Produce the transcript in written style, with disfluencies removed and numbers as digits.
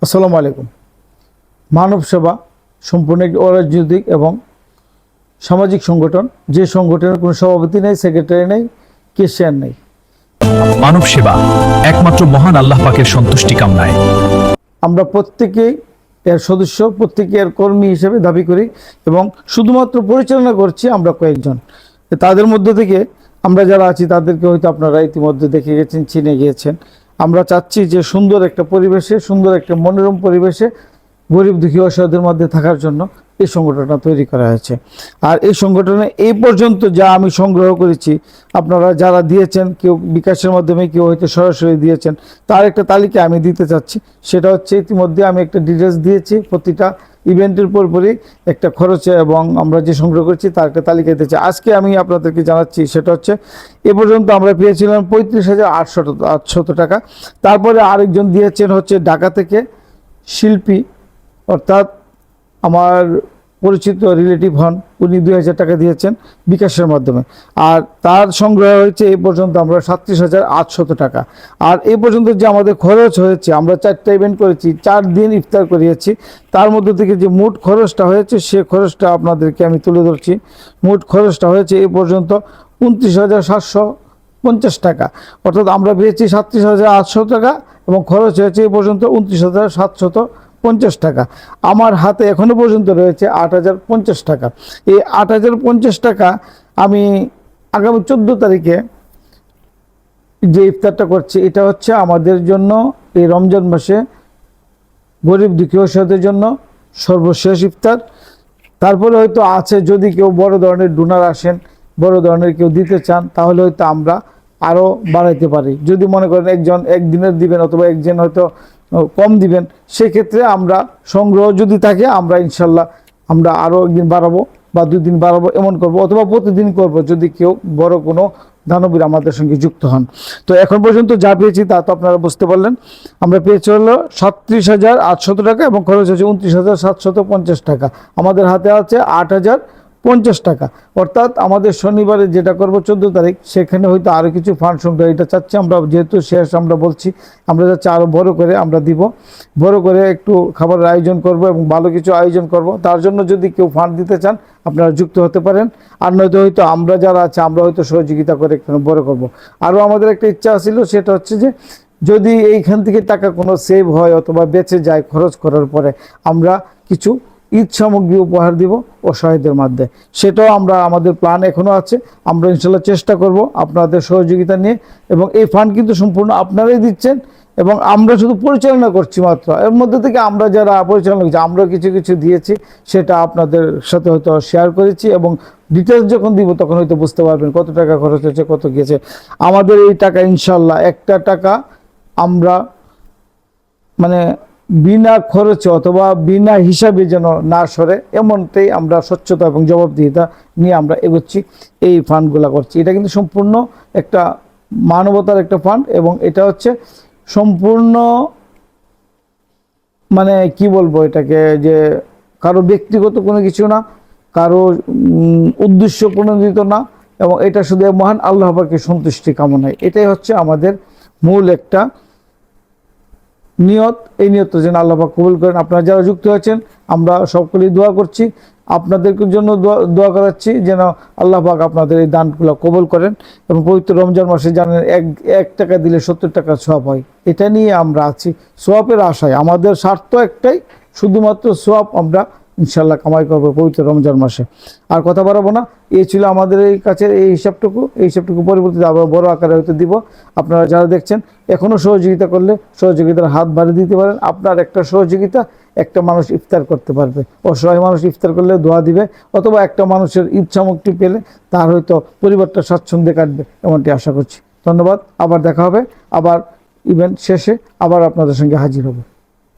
আসসালামু আলাইকুম। মানব সেবা সম্পূর্ণ একটি অরাজনৈতিক এবং সামাজিক সংগঠন, যে সংগঠনের কোনো সভাপতি নেই, সেক্রেটারি নেই, কেশিয়ার নেই। মানব সেবা একমাত্র মহান আল্লাহ পাকের সন্তুষ্টি কামনায়। আমরা প্রত্যেকেই এর সদস্য, প্রত্যেকে এর কর্মী হিসেবে দাবি করি এবং শুধুমাত্র পরিচালনা করছি আমরা কয়েকজন। তাদের মধ্যে থেকে আমরা যারা আছি তাদেরকে হয়তো আপনারা ইতিমধ্যে দেখে গেছেন, চিনে গিয়েছেন। আমরা চাচ্ছি যে সুন্দর একটা পরিবেশে, সুন্দর একটা মনোরম পরিবেশে গরিব দুঃখী অসহায়দের মধ্যে থাকার জন্য এই সংগঠনটা তৈরি করা হয়েছে। আর এই সংগঠনে এই পর্যন্ত যা আমি সংগ্রহ করেছি, আপনারা যারা দিয়েছেন, কেউ বিকাশের মাধ্যমে, কেউ হয়তো সরাসরি দিয়েছেন, তার একটা তালিকা আমি দিতে চাচ্ছি। সেটা হচ্ছে, ইতিমধ্যে আমি একটা ডিটেলস দিয়েছি, প্রতিটা ইভেন্টের পরপরই একটা খরচে এবং আমরা যে সংগ্রহ করছি তার একটা তালিকা দিয়েছি। আজকে আমি আপনাদেরকে জানাচ্ছি, সেটা হচ্ছে এ পর্যন্ত আমরা পেয়েছিলাম 35,800 টাকা। তারপরে আরেকজন দিয়েছেন হচ্ছে ঢাকা থেকে শিল্পী, অর্থাৎ আমার পরিচিত রিলেটিভ হন, উনি 2,000 টাকা দিয়েছেন বিকাশের মাধ্যমে। আর তার সংগ্রহ হয়েছে এই পর্যন্ত আমরা 37,800 টাকা। আর এই পর্যন্ত যে আমাদের খরচ হয়েছে, আমরা 4টা ইভেন্ট করেছি, 4 দিন ইফতার করিয়েছি, তার মধ্যে থেকে যে মোট খরচটা হয়েছে সে খরচটা আপনাদেরকে আমি তুলে ধরছি। মোট খরচটা হয়েছে এই পর্যন্ত 29,750 টাকা। অর্থাৎ আমরা পেয়েছি 37,800 টাকা এবং খরচ হয়েছে এই পর্যন্ত 29,750 টাকা। আমার হাতে এখনো পর্যন্ত রয়েছে 8,050 টাকা। এই 8,050 টাকা আমি আগামী 14 তারিখে যে ইফতারটা করছি, এটা হচ্ছে আমাদের জন্য এই রমজান মাসে গরিব দুঃখী অসহায়দের জন্য সর্বশেষ ইফতার। তারপরে হয়তো আছে, যদি কেউ বড় ধরনের ডোনার আসেন, বড় ধরনের কেউ দিতে চান, তাহলে হয়তো আমরা আরও বাড়াইতে পারি। যদি মনে করেন একজন একদিনের দিবেন অথবা একজন হয়তো কম দিবেন, সেক্ষেত্রে আমরা সংগ্রহ যদি থাকে, আমরা ইনশাল্লাহ আমরা আরও একদিন বাড়াবো বা 2 দিন বাড়াবো, এমন করব, অথবা প্রতিদিন করব যদি কেউ বড় কোনো দানবীর আমাদের সঙ্গে যুক্ত হন। তো এখন পর্যন্ত যা পেয়েছি তা তো আপনারা বুঝতে পারলেন। আমরা পেয়েছি হলো 37,800 টাকা এবং খরচ হচ্ছে 29,750 টাকা। আমাদের হাতে আছে 8,050 টাকা। অর্থাৎ আমাদের শনিবারে যেটা করব 14 তারিখ, সেখানে হয়তো আরও কিছু ফান্ড সংগ্রহ, এটা চাচ্ছি আমরা, যেহেতু শেষ আমরা বলছি, আমরা যাচ্ছি আরও বড় করে আমরা দিব, বড় করে একটু খাবারের আয়োজন করব এবং ভালো কিছু আয়োজন করব। তার জন্য যদি কেউ ফান্ড দিতে চান, আপনারা যুক্ত হতে পারেন। আর নয়তো হয়তো আমরা যারা আছে, আমরা হয়তো সহযোগিতা করে একটু বড় করব। আরও আমাদের একটা ইচ্ছা ছিল, সেটা হচ্ছে যে যদি এইখান থেকে টাকা কোনো সেভ হয় অথবা বেঁচে যায় খরচ করার পরে, আমরা কিছু ঈদ সামগ্রী উপহার দিব অসহায়দের মধ্যে। সেটাও আমরা, আমাদের প্ল্যান এখনও আছে। আমরা ইনশাল্লাহ চেষ্টা করব আপনাদের সহযোগিতা নিয়ে। এবং এই ফান্ড কিন্তু সম্পূর্ণ আপনারাই দিচ্ছেন এবং আমরা শুধু পরিচালনা করছি মাত্র। এর মধ্যে থেকে আমরা যারা পরিচালনা করছি, আমরা কিছু কিছু দিয়েছি, সেটা আপনাদের সাথে হয়তো শেয়ার করেছি এবং ডিটেলস যখন দিব তখন হয়তো বুঝতে পারবেন কত টাকা খরচ হয়েছে, কত গিয়েছে। আমাদের এই টাকা ইনশাল্লাহ একটা টাকা আমরা মানে বিনা খরচে অথবা বিনা হিসাবে যেন না সরে, এমনটাই আমরা স্বচ্ছতা এবং জবাবদিহিতা নিয়ে আমরা এগোচ্ছি, এই ফান্ডগুলো করছি। এটা কিন্তু সম্পূর্ণ একটা মানবতার একটা ফান্ড এবং এটা হচ্ছে সম্পূর্ণ, মানে কি বলবো এটাকে, যে কারো ব্যক্তিগত কোনো কিছু না, কারো উদ্দেশ্য প্রণোদিত না, এবং এটা শুধু মহান আল্লাহ পাকের সন্তুষ্টি কামনায়। এটাই হচ্ছে আমাদের মূল একটা নিয়ত। এই নিয়তটা যেন আল্লাহ পাক কবুল করেন। আপনারা যারা যুক্ত হয়েছেন, আমরা সকলেই দোয়া করছি, আপনাদের জন্য দোয়া করাচ্ছি যেন আল্লাহ পাক আপনাদের এই দানগুলো কবুল করেন। এবং পবিত্র রমজান মাসে জানেন, এক টাকা দিলে 70 টাকা সওয়াব হয়। এটা নিয়ে আমরা আছি, সওয়াবের আশায়। আমাদের স্বার্থ একটাই, শুধুমাত্র সওয়াব আমরা ইনশাল্লাহ কামাই করবো পবিত্র রমজান মাসে। আর কথা বাড়াবো না, এই ছিল আমাদের এই কাছের এই হিসাবটুকু পরিবর্তিত আবার বড় আকারে হয়তো দিব। আপনারা যারা দেখছেন, এখনও সহযোগিতা করলে সহযোগিতার হাত বাড়িয়ে দিতে পারেন। আপনার একটা সহযোগিতা একটা মানুষ ইফতার করতে পারবে, অসহায় মানুষ ইফতার করলে দোয়া দিবে, অথবা একটা মানুষের ঈদ সামগ্রী পেলে তার হয়তো পরিবারটা স্বাচ্ছন্দ্যে কাটবে, এমনটি আশা করছি। ধন্যবাদ। আবার দেখা হবে, আবার ইভেন্ট শেষে আবার আপনাদের সঙ্গে হাজির হব।